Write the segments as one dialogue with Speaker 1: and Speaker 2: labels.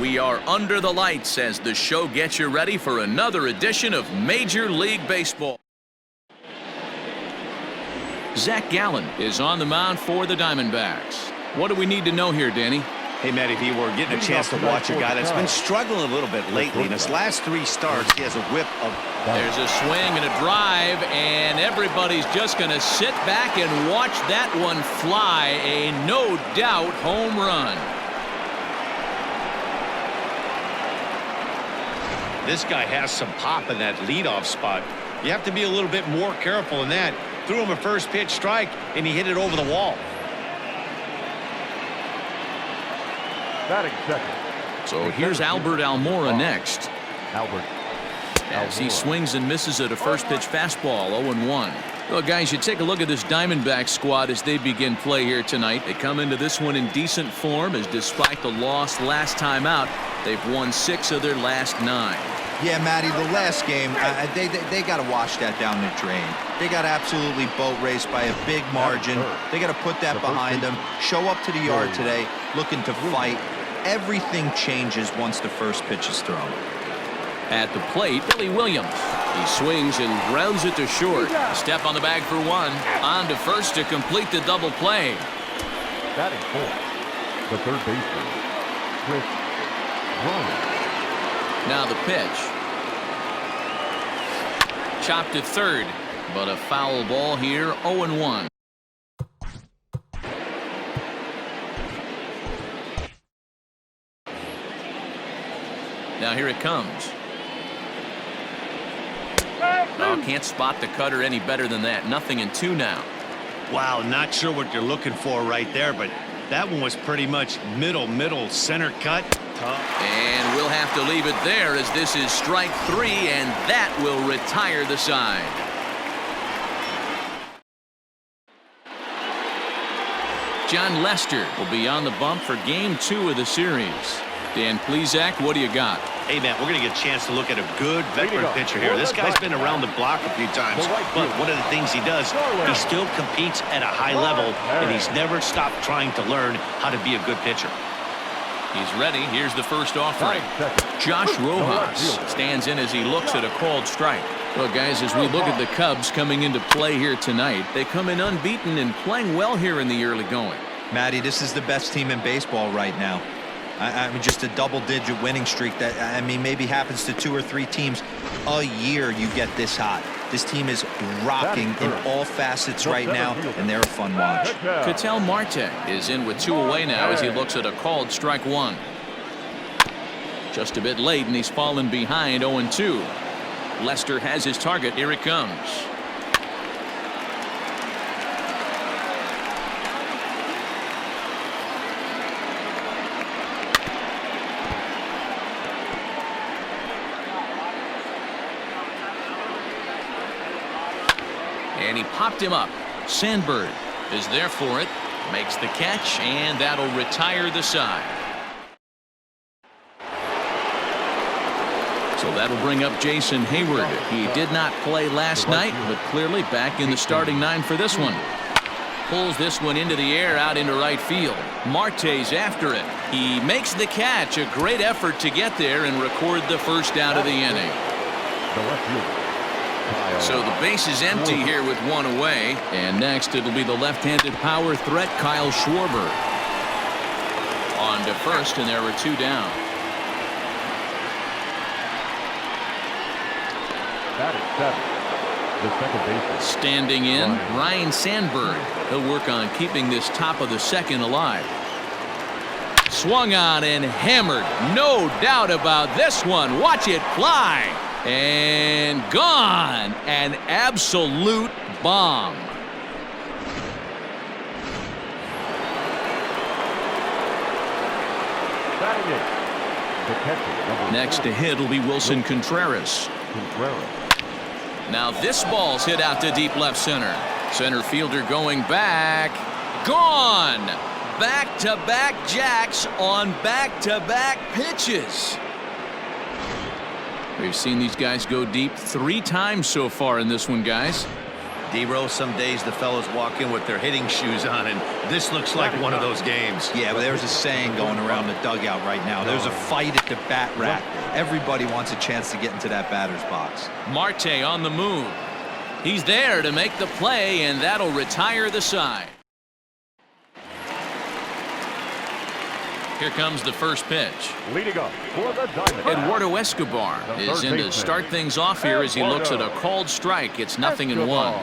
Speaker 1: We are under the lights as the show gets you ready for another edition of Major League Baseball. Zach Gallen is on the mound for the Diamondbacks. What do we need to know here, Danny?
Speaker 2: Hey, Matty, if you were getting a chance to watch a guy that's been struggling a little bit lately. In his last 3 starts, he has a whip of...
Speaker 1: There's a swing and a drive, and everybody's just going to sit back and watch that one fly. A no-doubt home run.
Speaker 2: This guy has some pop in that leadoff spot. You have to be a little bit more careful in that. Threw him a first pitch strike, and he hit it over the wall.
Speaker 3: Batting second.
Speaker 1: So here's Albert Almora next. As he swings and misses at a first pitch fastball, 0-1. Well, guys, you take a look at this Diamondback squad as they begin play here tonight. They come into this one in decent form, as despite the loss last time out, they've won 6 of their last 9.
Speaker 4: Yeah, Matty, the last game, they got to wash that down the drain. They got absolutely boat raced by a big margin. They got to put that behind them, show up to the yard today, looking to fight. Everything changes once the first pitch is thrown.
Speaker 1: At the plate, Billy Williams. He swings and grounds it to short. Step on the bag for 1. On to first to complete the double play.
Speaker 3: Batting fourth, the third baseman, Chris Ryan.
Speaker 1: Now the pitch. Chopped to third, but a foul ball here, 0-1. Now here it comes. Oh, can't spot the cutter any better than that. 0-2 now.
Speaker 2: Wow, not sure what you're looking for right there, but that one was pretty much middle center cut.
Speaker 1: And we'll have to leave it there, as this is strike 3, and that will retire the side. John Lester will be on the bump for game 2 of the series. Dan Plesac, what do you got?
Speaker 2: Hey, man, we're going to get a chance to look at a good veteran pitcher here. This guy's been around the block a few times, but one of the things he does, he still competes at a high level, and he's never stopped trying to learn how to be a good pitcher.
Speaker 1: He's ready. Here's the first offering. Josh Rojas stands in as he looks at a called strike. Well, guys, as we look at the Cubs coming into play here tonight, they come in unbeaten and playing well here in the early going.
Speaker 4: Matty, this is the best team in baseball right now. I mean, just a double-digit winning streak that, I mean, maybe happens to 2 or 3 teams a year. You get this hot. This team is rocking in all facets right now, and they're a fun watch.
Speaker 1: Ketel Marte is in with 2 away now as he looks at a called strike 1. Just a bit late, and he's fallen behind 0-2. Lester has his target. Here it comes. And he popped him up. Sandberg is there for it, makes the catch, and that'll retire the side. So that'll bring up Jason Hayward. He did not play last night, but clearly back in the starting 9 for this one. Pulls this one into the air out into right field. Marte's after it. He makes the catch. A great effort to get there and record the first out of the inning. So the base is empty here with 1 away. And next it'll be the left-handed power threat, Kyle Schwarber. On to first, and there were 2 down.
Speaker 3: Batting seventh, the second baseman.
Speaker 1: Standing in, Ryan Sandberg. He'll work on keeping this top of the second alive. Swung on and hammered. No doubt about this one. Watch it fly. And gone. An absolute bomb. Next to hit will be Wilson Contreras. Now this ball's hit out to deep left center. Center fielder going back. Gone. Back-to-back jacks on back-to-back pitches. We've seen these guys go deep 3 times so far in this one, guys.
Speaker 2: D-Row, some days the fellows walk in with their hitting shoes on, and this looks like one of those games.
Speaker 4: Yeah, but there's a saying going around the dugout right now. There's a fight at the bat rack. Everybody wants a chance to get into that batter's box.
Speaker 1: Marte on the move. He's there to make the play, and that'll retire the side. Here comes the first pitch.
Speaker 3: Leading up for the Diamondbacks,
Speaker 1: Eduardo Escobar is in to start things off here as he looks at a called strike. It's 0-1.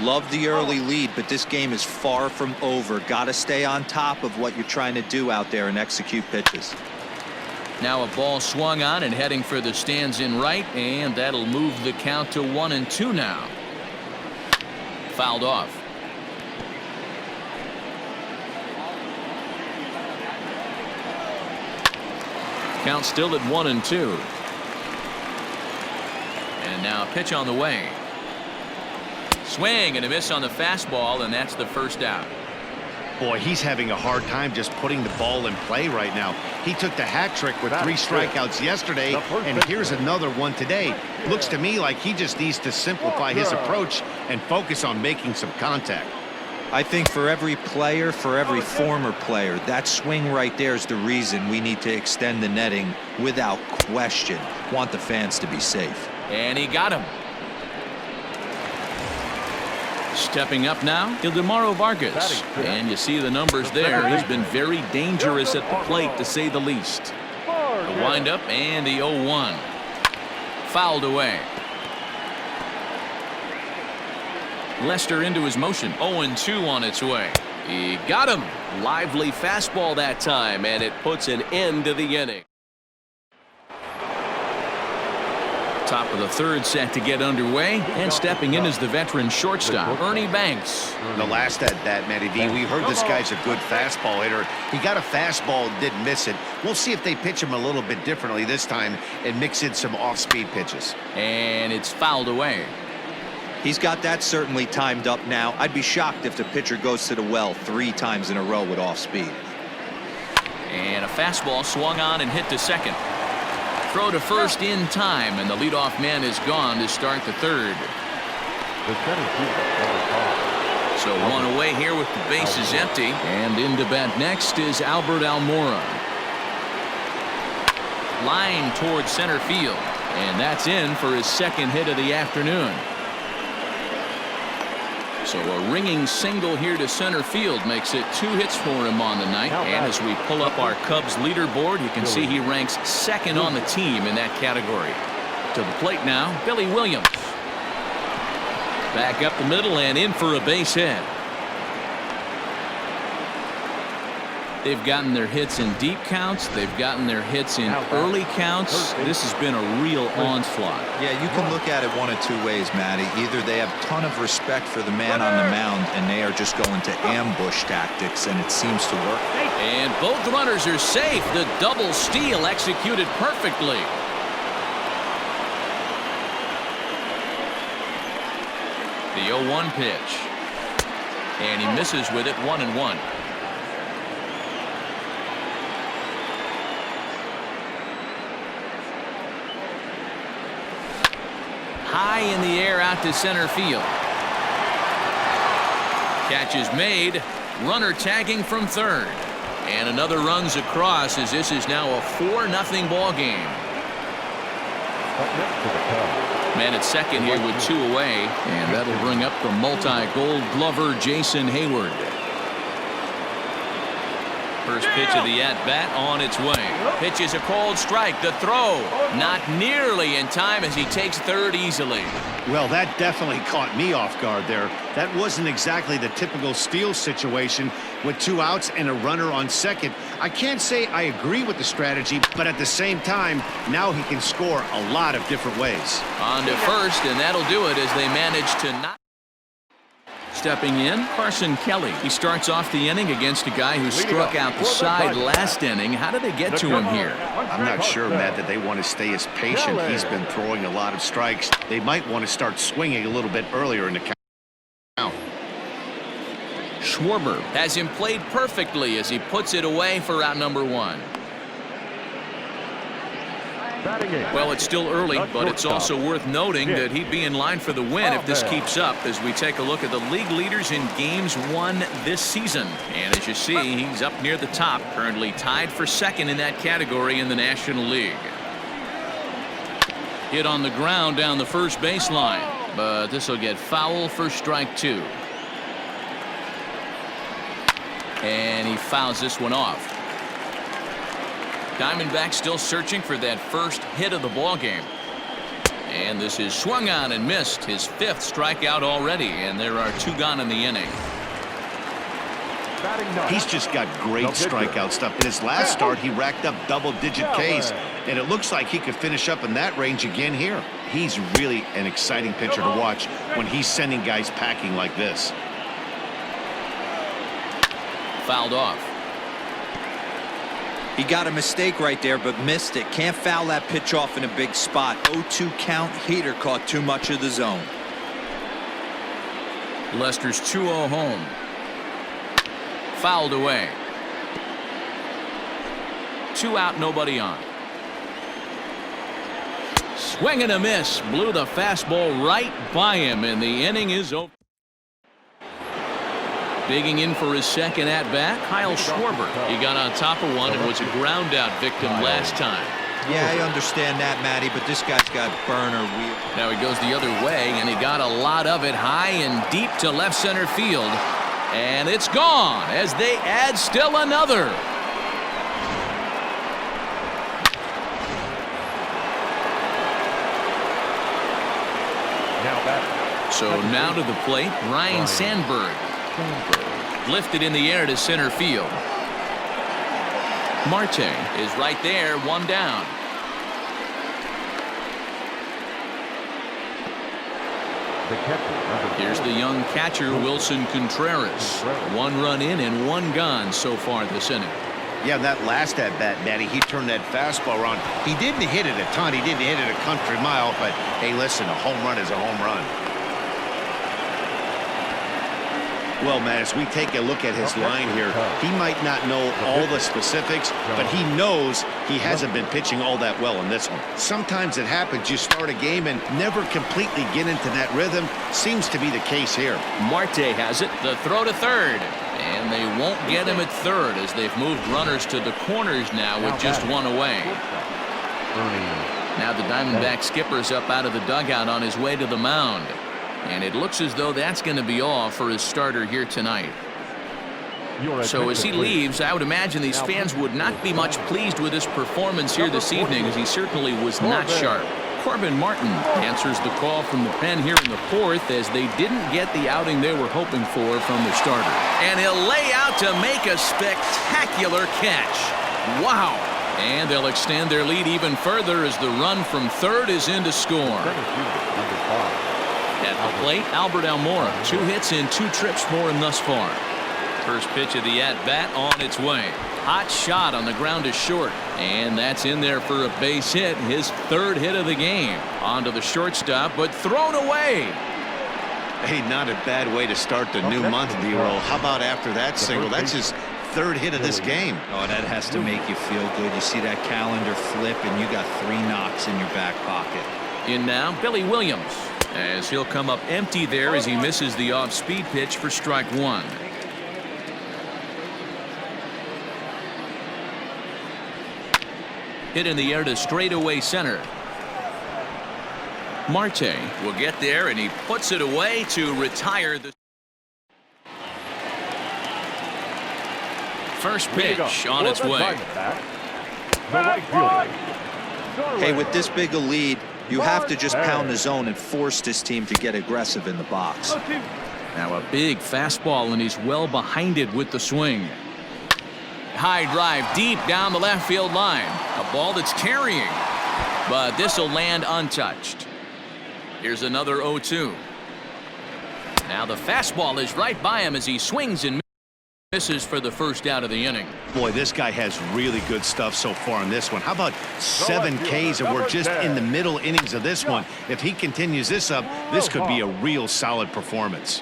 Speaker 4: Love the early lead, but this game is far from over. Got to stay on top of what you're trying to do out there and execute pitches.
Speaker 1: Now a ball swung on and heading for the stands in right, and that'll move the count to 1-2 now. Fouled off. Count still at 1-2. And now a pitch on the way. Swing and a miss on the fastball, and that's the first out.
Speaker 2: Boy, he's having a hard time just putting the ball in play right now. He took the hat trick with 3 strikeouts yesterday, and here's another one today. Looks to me like he just needs to simplify his approach and focus on making some contact.
Speaker 4: I think for every player, for every former player, that swing right there is the reason we need to extend the netting without question. Want the fans to be safe.
Speaker 1: And he got him. Stepping up now, Ildemaro Vargas. And you see the numbers there. He's been very dangerous at the plate, to say the least. The windup and the 0-1. Fouled away. Lester into his motion. 0-2 on its way. He got him. Lively fastball that time, and it puts an end to the inning. Top of the third set to get underway, and stepping in is the veteran shortstop, Ernie Banks.
Speaker 2: The last at bat, Matty V, we heard this guy's a good fastball hitter. He got a fastball and didn't miss it. We'll see if they pitch him a little bit differently this time and mix in some off-speed pitches.
Speaker 1: And it's fouled away.
Speaker 4: He's got that certainly timed up now. I'd be shocked if the pitcher goes to the well 3 times in a row with off speed.
Speaker 1: And a fastball swung on and hit to second. Throw to first in time, and the leadoff man is gone to start the third. So one away here with the bases empty, and in to bat next is Albert Almora. Line towards center field, and that's in for his second hit of the afternoon. So a ringing single here to center field makes it 2 hits for him on the night. And as we pull up our Cubs leaderboard, you can see he ranks second on the team in that category. To the plate now, Billy Williams. Back up the middle and in for a base hit. They've gotten their hits in deep counts. They've gotten their hits in early counts. This has been a real onslaught.
Speaker 4: Yeah, you can look at it one of 2 ways, Matty. Either they have a ton of respect for the man on the mound and they are just going to ambush tactics, and it seems to work.
Speaker 1: And both runners are safe. The double steal executed perfectly. The 0-1 pitch. And he misses with it, 1-1. High in the air out to center field. Catch is made. Runner tagging from third. And another runs across as this is now a 4-0 ball game. Man at second here with 2 away. And that'll bring up the multi-gold glover Jason Hayward. First pitch of the at-bat on its way. Pitch is a called strike. The throw not nearly in time as he takes third easily.
Speaker 2: Well, that definitely caught me off guard there. That wasn't exactly the typical steal situation with 2 outs and a runner on second. I can't say I agree with the strategy, but at the same time, now he can score a lot of different ways.
Speaker 1: On to first, and that'll do it as they manage to not. Stepping in, Carson Kelly. He starts off the inning against a guy who struck out the side last inning. How did they get to him here?
Speaker 2: I'm not sure, Matt, that they want to stay as patient. He's been throwing a lot of strikes. They might want to start swinging a little bit earlier in the count.
Speaker 1: Schwarber has him played perfectly as he puts it away for out number 1. Well, it's still early, but it's also worth noting that he'd be in line for the win if this keeps up as we take a look at the league leaders in games won this season. And as you see, he's up near the top, currently tied for second in that category in the National League. Hit on the ground down the first baseline, but this will get foul for strike two. And he fouls this one off. Diamondbacks still searching for that first hit of the ball game. And this is swung on and missed, his fifth strikeout already, and there are two gone in the inning.
Speaker 2: He's just got great strikeout stuff. In his last start, he racked up double-digit Ks, and it looks like he could finish up in that range again here. He's really an exciting pitcher to watch when he's sending guys packing like this.
Speaker 1: Fouled off.
Speaker 4: He got a mistake right there, but missed it. Can't foul that pitch off in a big spot. 0-2 count. Heater caught too much of the zone.
Speaker 1: Lester's 2-0 home. Fouled away. 2 out, nobody on. Swing and a miss. Blew the fastball right by him, and the inning is over. Digging in for his second at-bat, Kyle Schwarber. He got on top of one and was a ground-out victim last time.
Speaker 4: Yeah, I understand that, Matty, but this guy's got burner wheel.
Speaker 1: Now he goes the other way, and he got a lot of it high and deep to left center field. And it's gone as they add still another. So now to the plate, Ryan Sandberg. Lifted in the air to center field. Marte is right there, one down. Here's the young catcher, Wilson Contreras. 1 run in and 1 gone so far this inning.
Speaker 2: Yeah, that last at-bat, Matty, he turned that fastball around. He didn't hit it a ton. He didn't hit it a country mile, but hey, listen, a home run is a home run. Well, Matt, as we take a look at his line here, he might not know all the specifics, but he knows he hasn't been pitching all that well in this one. Sometimes it happens. You start a game and never completely get into that rhythm. Seems to be the case here.
Speaker 1: Marte has it. The throw to third. And they won't get him at third as they've moved runners to the corners now with just 1 away. Now the Diamondback skipper's up out of the dugout on his way to the mound. And it looks as though that's going to be all for his starter here tonight. So as he leaves, I would imagine these fans would not be much pleased with his performance here this evening, as he certainly was not sharp. Corbin Martin answers the call from the pen here in the 4th as they didn't get the outing they were hoping for from their starter. And he'll lay out to make a spectacular catch. Wow. And they'll extend their lead even further as the run from third is in to score. At the plate, Albert Almora. 2 hits and 2 trips for him thus far. First pitch of the at-bat on its way. Hot shot on the ground to short. And that's in there for a base hit. His 3rd hit of the game. Onto the shortstop, but thrown away.
Speaker 2: Hey, not a bad way to start the new month, D-Roll. How about after that single? That's his 3rd hit of this game.
Speaker 4: Oh, that has to make you feel good. You see that calendar flip, and you got 3 knocks in your back pocket.
Speaker 1: In now, Billy Williams, as he'll come up empty there as he misses the off-speed pitch for strike 1. Hit in the air to straightaway center. Marte will get there, and he puts it away to retire the first pitch on its way.
Speaker 4: Hey, with this big a lead, you have to just pound the zone and force this team to get aggressive in the box.
Speaker 1: Now a big fastball, and he's well behind it with the swing. High drive deep down the left field line. A ball that's carrying, but this will land untouched. Here's another 0-2. Now the fastball is right by him as he swings and misses for the first out of the inning.
Speaker 2: Boy, this guy has really good stuff so far in this one. How about 7 Ks, and we're just in the middle innings of this one. If he continues this up, this could be a real solid performance.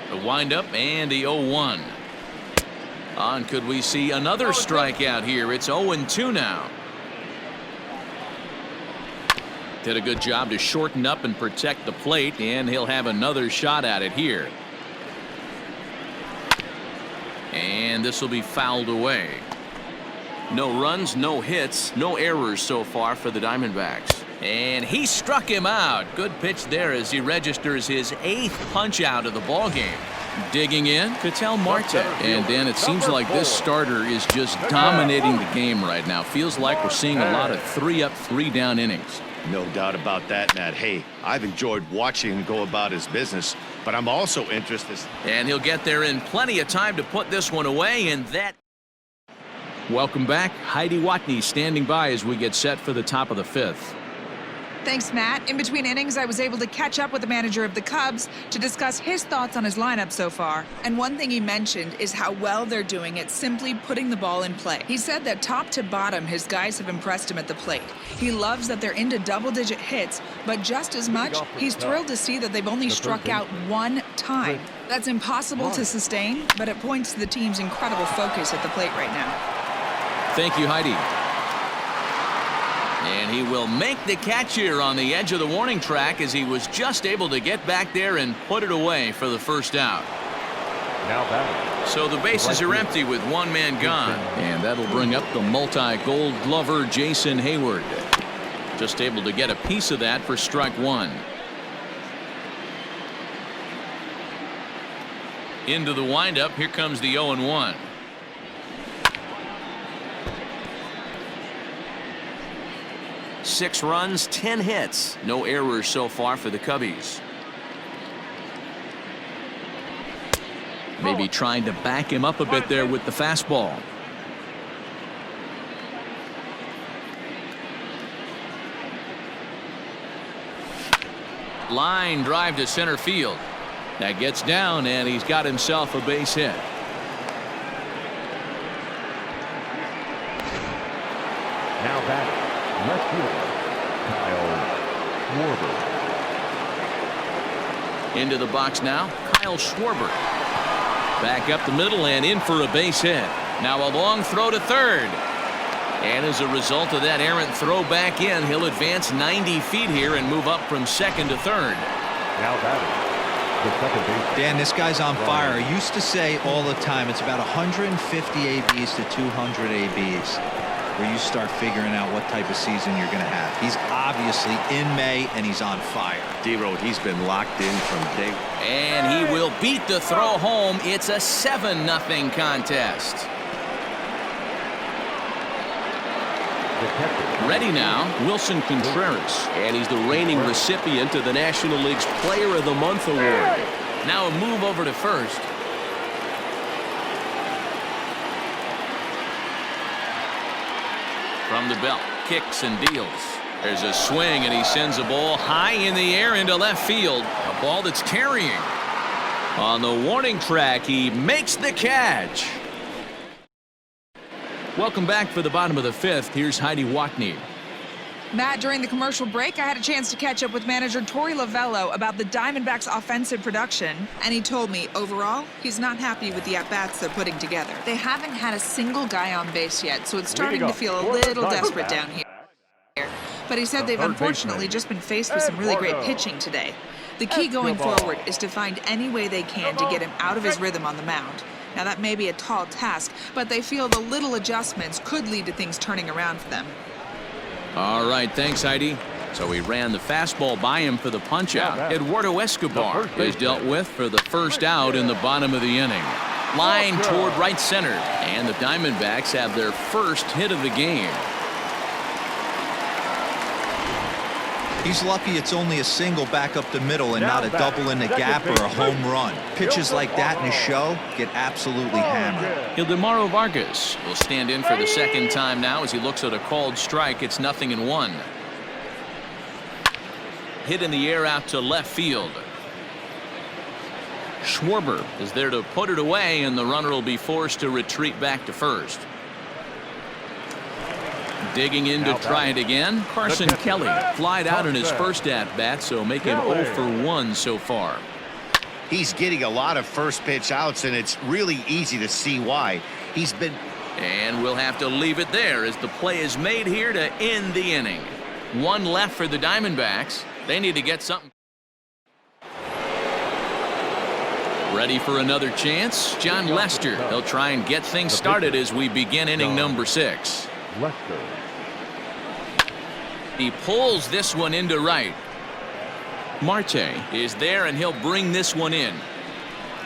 Speaker 1: The windup and the 0-1. Could we see another strikeout here? It's 0-2 now. Did a good job to shorten up and protect the plate, and he'll have another shot at it here. And this will be fouled away. No runs, no hits, no errors so far for the Diamondbacks. And he struck him out. Good pitch there as he registers his 8th punch out of the ball game. Digging in, Ketel Marte. And Dan, it seems like this starter is just dominating the game right now. Feels like we're seeing a lot of 3-up, 3-down innings.
Speaker 2: No doubt about that, Matt. Hey, I've enjoyed watching him go about his business, but I'm also interested.
Speaker 1: And he'll get there in plenty of time to put this one away, and that. Welcome back. Heidi Watney standing by as we get set for the top of the 5th.
Speaker 5: Thanks, Matt. In between innings, I was able to catch up with the manager of the Cubs to discuss his thoughts on his lineup so far. And one thing he mentioned is how well they're doing at simply putting the ball in play. He said that top to bottom, his guys have impressed him at the plate. He loves that they're into double-digit hits, but just as much, he's thrilled to see that they've only struck out 1 time. That's impossible to sustain, but it points to the team's incredible focus at the plate right now.
Speaker 1: Thank you, Heidi. And he will make the catch here on the edge of the warning track as he was just able to get back there and put it away for the first out.
Speaker 3: Now batting.
Speaker 1: So the bases are empty with 1 man gone. And that'll bring up the multi-gold glover Jason Hayward. Just able to get a piece of that for strike 1. Into the windup. Here comes the 0-1. Six runs, 10 hits. No errors so far for the Cubbies. Maybe trying to back him up a bit there with the fastball. Line drive to center field. That gets down, and he's got himself a base hit.
Speaker 3: Now batting. Left fielder, Kyle Schwarber.
Speaker 1: Into the box now, Kyle Schwarber. Back up the middle and in for a base hit. Now a long throw to third. And as a result of that errant throw back in, he'll advance 90 feet here and move up from second to third.
Speaker 3: Now batting. The second base.
Speaker 4: Dan, this guy's on fire. I used to say all the time, it's about 150 ABs to 200 ABs. Where you start figuring out what type of season you're going to have. He's obviously in May, and he's on fire.
Speaker 2: D-Road, he's been locked in from day.
Speaker 1: And he will beat the throw home. It's a 7-0 contest. Ready now, Wilson Contreras. And he's the reigning recipient of the National League's Player of the Month award. Now a move over to first. From the belt, kicks and deals. There's a swing, and he sends a ball high in the air into left field. A ball that's carrying. On the warning track, he makes the catch. Welcome back for the bottom of the 5th. Here's Heidi Watney.
Speaker 5: Matt, during the commercial break, I had a chance to catch up with manager Torey Lovello about the Diamondbacks' offensive production, and he told me, overall, he's not happy with the at-bats they're putting together. They haven't had a single guy on base yet, so it's starting to feel a little desperate down here. But he said they've unfortunately just been faced with some really great pitching today. The key going forward is to find any way they can to get him out of his rhythm on the mound. Now, that may be a tall task, but they feel the little adjustments could lead to things turning around for them.
Speaker 1: All right, thanks, Heidi. So he ran the fastball by him for the punch-out. Eduardo Escobar is dealt with for the first out in the bottom of the inning. Line toward right center, and the Diamondbacks have their first hit of the game.
Speaker 4: He's lucky it's only a single back up the middle and not a double in the gap or a home run. Pitches like that in his show get absolutely hammered.
Speaker 1: Ildemaro Vargas will stand in for the second time now as he looks at a called strike. It's 0-1. Hit in the air out to left field. Schwarber is there to put it away, and the runner will be forced to retreat back to first. Digging in to try it again. Carson Kelly flied out in his first at-bat, so make him 0 for 1 so far.
Speaker 2: He's getting a lot of first pitch outs, and it's really easy to see why. He's been.
Speaker 1: And we'll have to leave it there as the play is made here to end the inning. One left for the Diamondbacks. They need to get something. Ready for another chance? John Lester. He'll try and get things started as we begin inning number 6.
Speaker 3: Lester.
Speaker 1: He pulls this one into right. Marte is there, and he'll bring this one in.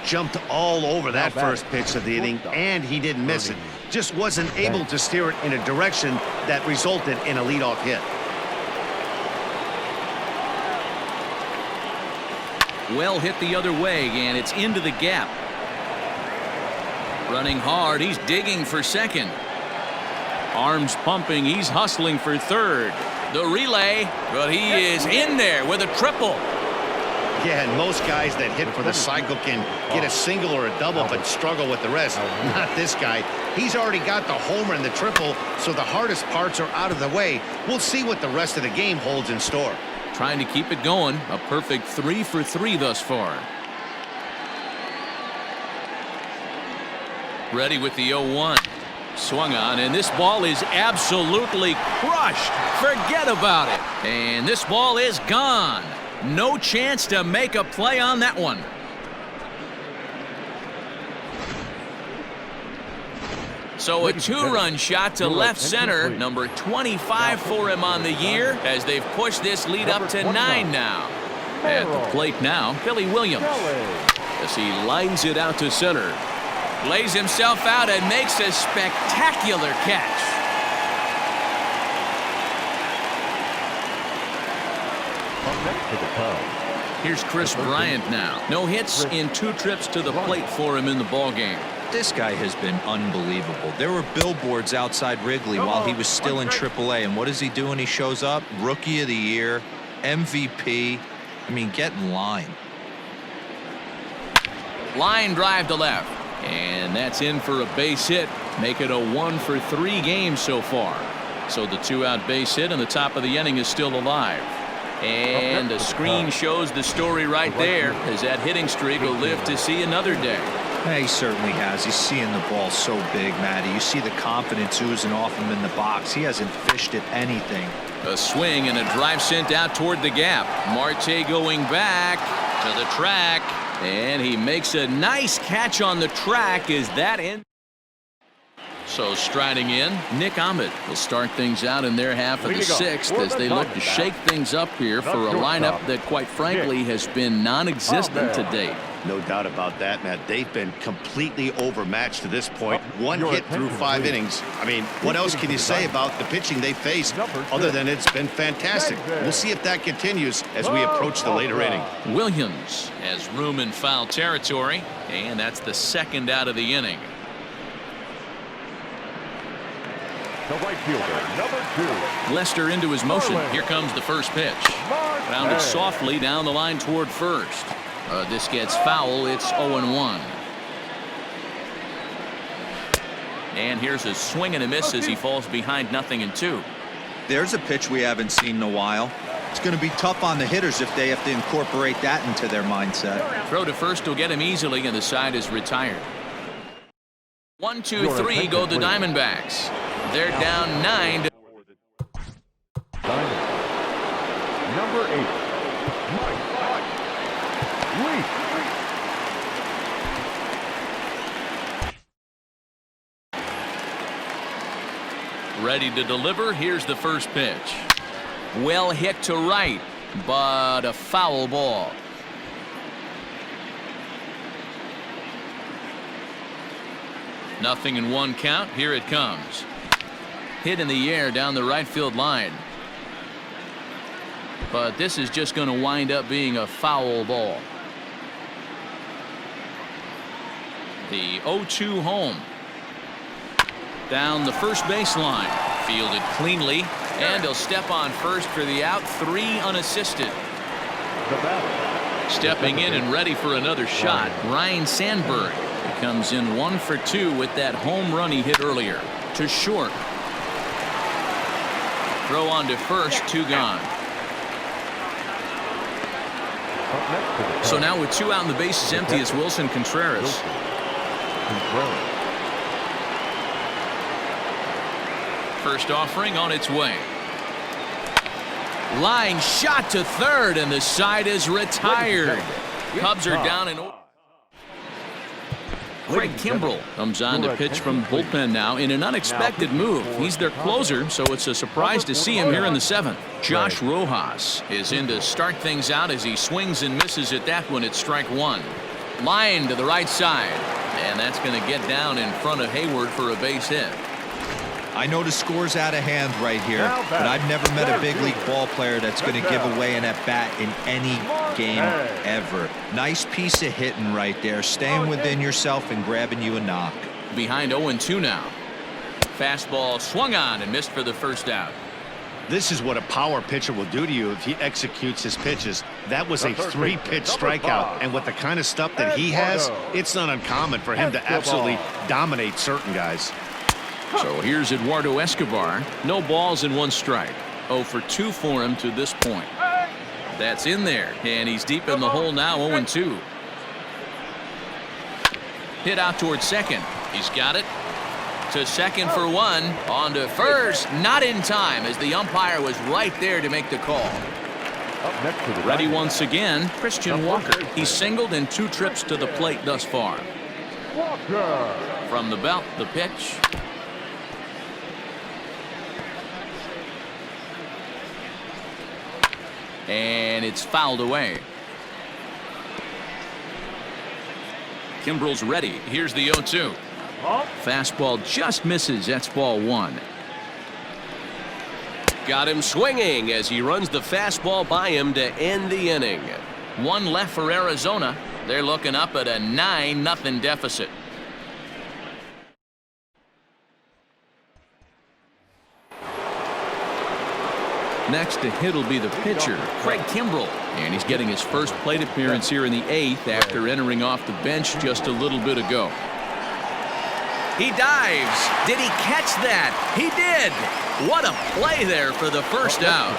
Speaker 2: Jumped all over that first pitch of the inning, and he didn't miss it. Just wasn't able to steer it in a direction that resulted in a leadoff hit.
Speaker 1: Well hit the other way, and it's into the gap. Running hard, he's digging for second. Arms pumping, he's hustling for third. The relay, but he is in there with a triple.
Speaker 2: Yeah, and most guys that hit for the cycle can get a single or a double, but struggle with the rest. Not this guy. He's already got the homer and the triple, so the hardest parts are out of the way. We'll see what the rest of the game holds in store.
Speaker 1: Trying to keep it going. A perfect 3 for 3 thus far. Ready with the 0-1. Swung on, and this ball is absolutely crushed. Forget about it. And this ball is gone. No chance to make a play on that one. So a 2-run shot to left center. Number 25 for him on the year as they've pushed this lead up to 9 now. At the plate now, Billy Williams. As he lines it out to center. Lays himself out and makes a spectacular catch. Here's Chris Bryant now. No hits in 2 trips to the plate for him in the ballgame.
Speaker 4: This guy has been unbelievable. There were billboards outside Wrigley while he was still in AAA, and what does he do when he shows up? Rookie of the Year, MVP. I mean, get in line.
Speaker 1: Line drive to left, and that's in for a base hit. Make it a 1 for 3 games so far. So the 2-out base hit, and the top of the inning is still alive. And the screen shows the story right there, as that hitting streak will live to see another day.
Speaker 4: Yeah, he certainly has. He's seeing the ball so big, Matty. You see the confidence oozing off him in the box. He hasn't fished at anything.
Speaker 1: A swing and a drive sent out toward the gap. Marte going back to the track, and he makes a nice catch on the track. Is that in? So striding in, Nick Ahmed will start things out in their half of the 6th as they look to shake things up here for a lineup that, quite frankly, has been non-existent to date.
Speaker 2: No doubt about that, Matt. They've been completely overmatched to this point. 1 hit through 5 innings. I mean, what else can you say about the pitching they faced other than it's been fantastic? We'll see if that continues as we approach the later inning.
Speaker 1: Williams has room in foul territory, and that's the 2nd out of the inning.
Speaker 3: The right fielder, number 2.
Speaker 1: Lester into his motion. Here comes the first pitch. Rounded softly down the line toward first. This gets foul. It's 0-1. And here's a swing and a miss as he falls behind 0-2.
Speaker 4: There's a pitch we haven't seen in a while. It's going to be tough on the hitters if they have to incorporate that into their mindset.
Speaker 1: Throw to first will get him easily, and the side is retired. 1, 2, 3 go the Diamondbacks. They're down 9 to
Speaker 3: Number 8.
Speaker 1: ready to deliver. Here's the first pitch. Well hit to right, but a foul ball. Nothing in 1 count. Here it comes. Hit in the air down the right field line. But this is just going to wind up being a foul ball. The 0-2 home. Down the first baseline. Fielded cleanly. And he'll step on first for the out. 3 unassisted. Stepping in and ready for another shot, Ryne Sandberg. He comes in 1 for 2 with that home run he hit earlier. To short. Throw on to first, 2 gone. So now with 2 out and the bases empty, it's Wilson Contreras. First offering on its way. Line shot to third, and the side is retired. Cubs are down in. Craig Kimbrell comes on to pitch from the bullpen now in an unexpected move. He's their closer, so it's a surprise to see him here in the 7th. Josh Rojas is in to start things out as he swings and misses at that one at strike 1. Line to the right side, and that's going to get down in front of Hayward for a base hit.
Speaker 4: I know the score's out of hand right here, but I've never met a big league ball player that's going to give away an at-bat in any game ever. Nice piece of hitting right there, staying within yourself and grabbing you a knock.
Speaker 1: Behind 0-2 now. Fastball swung on and missed for the first out.
Speaker 2: This is what a power pitcher will do to you if he executes his pitches. That was a 3-pitch strikeout, and with the kind of stuff that he has, it's not uncommon for him to absolutely dominate certain guys.
Speaker 1: So here's Eduardo Escobar. No balls and 1 strike. 0 for 2 for him to this point. That's in there, and he's deep in the hole now. 0-2. Hit out towards second. He's got it. To second for 1. On to first. Not in time, as the umpire was right there to make the call. Ready once again, Christian Walker. He's singled in 2 trips to the plate thus far. From the belt, the pitch. And it's fouled away. Kimbrell's ready. Here's the 0-2. Fastball just misses. That's ball 1.
Speaker 6: Got him swinging as he runs the fastball by him to end the inning.
Speaker 1: 1 left for Arizona. They're looking up at a 9-0 deficit. Next to hit will be the pitcher, Craig Kimbrell. And he's getting his first plate appearance here in the 8th after entering off the bench just a little bit ago. He dives. Did he catch that? He did. What a play there for the first out.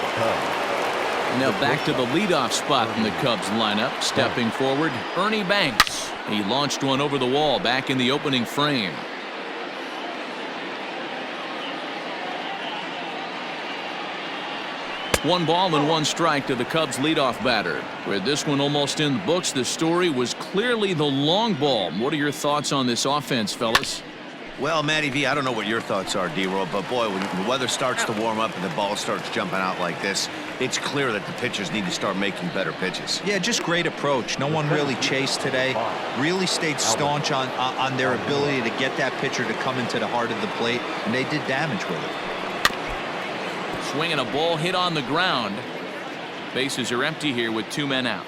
Speaker 1: Now back to the leadoff spot in the Cubs lineup. Stepping forward, Ernie Banks. He launched one over the wall back in the opening frame. 1 ball and 1 strike to the Cubs leadoff batter. With this one almost in the books, the story was clearly the long ball. What are your thoughts on this offense, fellas?
Speaker 2: Well, Matty V, I don't know what your thoughts are, D-Roll, but boy, when the weather starts to warm up and the ball starts jumping out like this, it's clear that the pitchers need to start making better pitches.
Speaker 4: Yeah, just great approach. No one really chased today. Really stayed staunch on their ability to get that pitcher to come into the heart of the plate, and they did damage with it.
Speaker 1: Swinging a ball hit on the ground. Bases are empty here with 2 men out.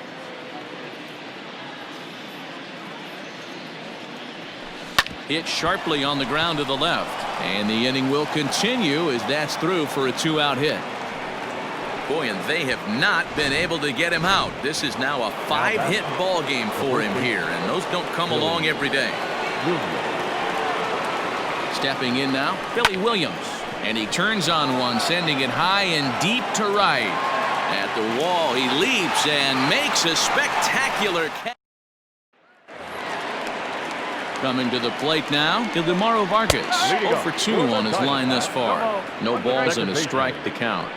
Speaker 1: Hit sharply on the ground to the left. And the inning will continue as that's through for a 2-out hit. Boy, and they have not been able to get him out. This is now a 5-hit ball game for him here, and those don't come along every day. Stepping in now, Billy Williams. And he turns on one, sending it high and deep to right. At the wall, he leaps and makes a spectacular catch. Coming to the plate now, Ildemaro Vargas. 0 for 2 on his line thus far. No balls and a strike to count.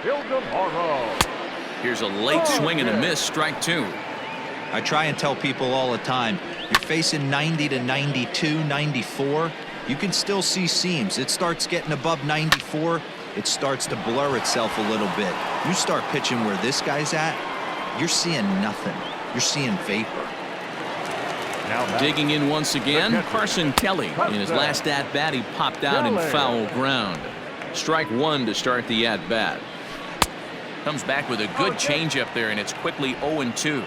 Speaker 1: Here's a late swing and a miss, strike 2.
Speaker 4: I try and tell people all the time, you're facing 90 to 92, 94. You can still see seams. It starts getting above 94. It starts to blur itself a little bit. You start pitching where this guy's at, you're seeing nothing. You're seeing vapor.
Speaker 1: Digging in once again, Carson Kelly. In his last at-bat, he popped out in foul ground. Strike 1 to start the at-bat. Comes back with a good changeup there, and it's quickly 0-2.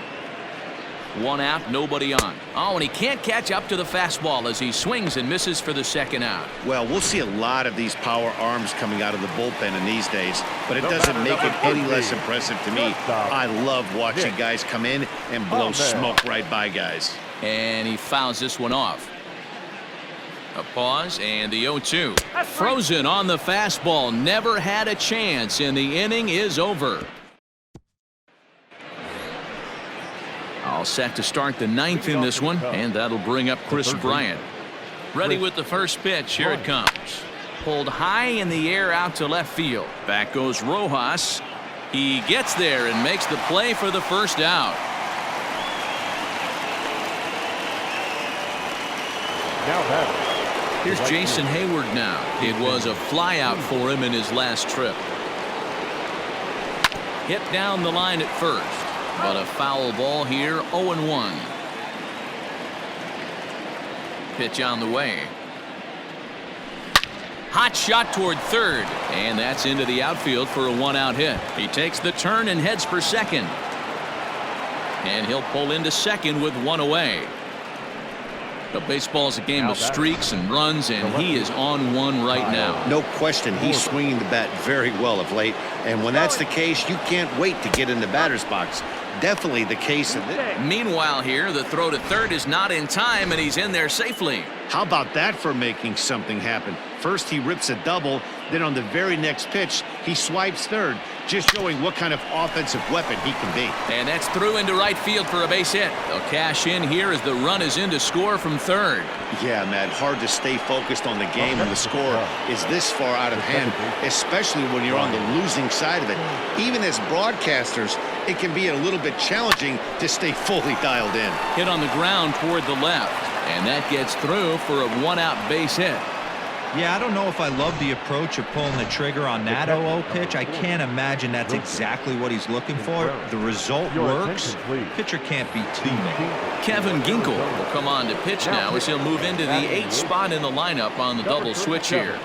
Speaker 1: 1 out, nobody on. Oh, and he can't catch up to the fastball as he swings and misses for the 2nd out.
Speaker 2: Well, we'll see a lot of these power arms coming out of the bullpen in these days, but it doesn't make it any less impressive to me. I love watching guys come in and blow smoke right by guys.
Speaker 1: And he fouls this one off. A pause and the 0-2. Frozen on the fastball. Never had a chance, and the inning is over. All set to start the 9th in this one, and that'll bring up Chris Bryant. Ready with the first pitch. Here it comes. Pulled high in the air out to left field. Back goes Rojas. He gets there and makes the play for the first out.
Speaker 3: Now that
Speaker 1: Here's Jason Hayward now. It was a flyout for him in his last trip. Hit down the line at first, but a foul ball here, 0-1. Pitch on the way. Hot shot toward third, and that's into the outfield for a one-out hit. He takes the turn and heads for second. And he'll pull into second with one away. But baseball's a game of streaks and runs, and he is on one right now.
Speaker 2: No question, he's swinging the bat very well of late. And when that's the case, you can't wait to get in the batter's box. Definitely the case in this.
Speaker 1: Meanwhile here, the throw to third is not in time, and he's in there safely.
Speaker 2: How about that for making something happen? First he rips a double, then on the very next pitch he swipes third, just showing what kind of offensive weapon he can be.
Speaker 1: And that's through into right field for a base hit. They'll cash in here as the run is in to score from third.
Speaker 2: Yeah, Matt, hard to stay focused on the game when the score is this far out of hand, especially when you're on the losing side of it. Even as broadcasters, it can be a little bit challenging to stay fully dialed in.
Speaker 1: Hit on the ground toward the left, and that gets through for a one-out base hit.
Speaker 4: Yeah, I don't know if I love the approach of pulling the trigger on that 0-0 pitch. I can't imagine that's exactly what he's looking for. The result works. Pitcher can't be too mad.
Speaker 1: Kevin Ginkel will come on to pitch now as he'll move into the 8th spot in the lineup on the double switch here.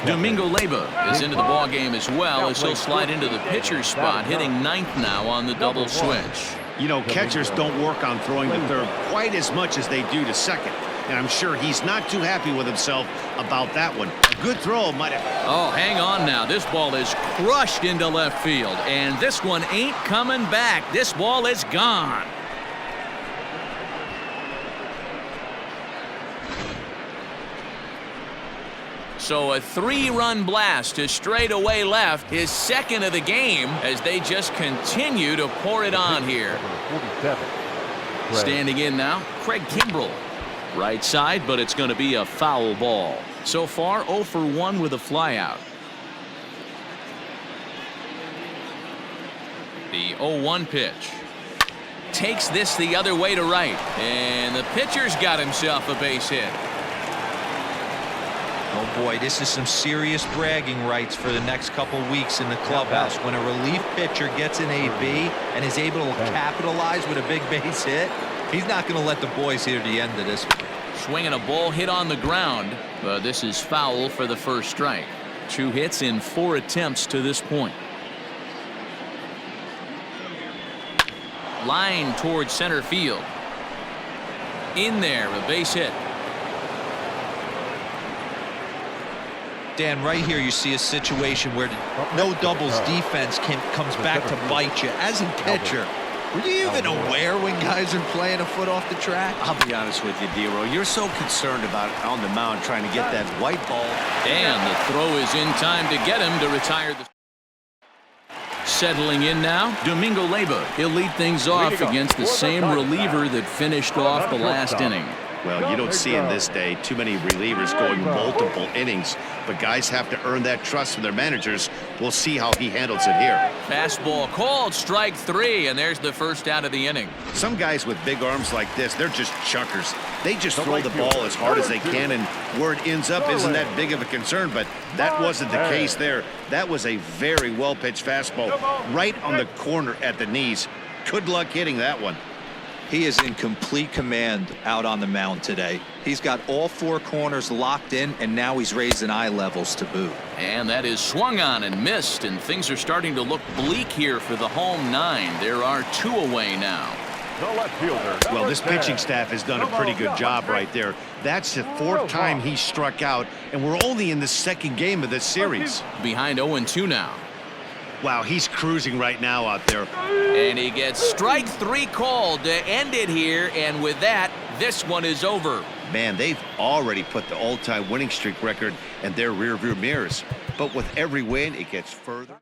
Speaker 1: Domingo Leyba is into the ball game as well as he'll slide into the pitcher's spot, hitting 9th now on the double switch.
Speaker 2: You know, catchers don't work on throwing to third quite as much as they do to second. And I'm sure he's not too happy with himself about that one. A good throw might have.
Speaker 1: Oh, hang on now. This ball is crushed into left field, and this one ain't coming back. This ball is gone. So a 3-run blast to straightaway left, his second of the game, as they just continue to pour it on here. Standing in now, Craig Kimbrell. Right side, but it's going to be a foul ball. So far, 0 for 1 with a flyout. The 0-1 pitch. Takes this the other way to right. And the pitcher's got himself a base hit.
Speaker 4: Oh boy, this is some serious bragging rights for the next couple weeks in the clubhouse. When a relief pitcher gets an AB and is able to capitalize with a big base hit, he's not going to let the boys hear the end of this.
Speaker 1: Swinging a ball hit on the ground, but this is foul for the first strike. 2 hits in 4 attempts to this point. Line towards center field. In there, a base hit.
Speaker 4: Dan, right here you see a situation where no doubles defense comes back to bite you. As a pitcher, were you even aware when guys are playing a foot off the track?
Speaker 2: I'll be honest with you, D-Row. You're so concerned about on the mound trying to get that white ball.
Speaker 1: And the throw is in time to get him to retire the. Settling in now, Domingo Leyba. He'll lead things off against the same reliever that finished off the last inning.
Speaker 2: Well, you don't see in this day too many relievers going multiple innings, but guys have to earn that trust from their managers. We'll see how he handles it here.
Speaker 1: Fastball called, strike 3, and there's the first out of the inning.
Speaker 2: Some guys with big arms like this, they're just chuckers. They just throw the ball as hard as they can, and where it ends up isn't that big of a concern, but that wasn't the case there. That was a very well-pitched fastball right on the corner at the knees. Good luck hitting that one.
Speaker 4: He is in complete command out on the mound today. He's got all 4 corners locked in, and now he's raising eye levels to boot.
Speaker 1: And that is swung on and missed, and things are starting to look bleak here for the home 9. There are 2 away now.
Speaker 3: The left fielder.
Speaker 2: Well, this pitching staff has done a pretty good job right there. That's the 4th time he struck out, and we're only in the 2nd game of this series.
Speaker 1: Behind 0-2 now.
Speaker 2: Wow, he's cruising right now out there.
Speaker 1: And he gets strike 3 called to end it here, and with that, this one is over.
Speaker 2: Man, they've already put the all-time winning streak record in their rearview mirrors. But with every win, it gets further.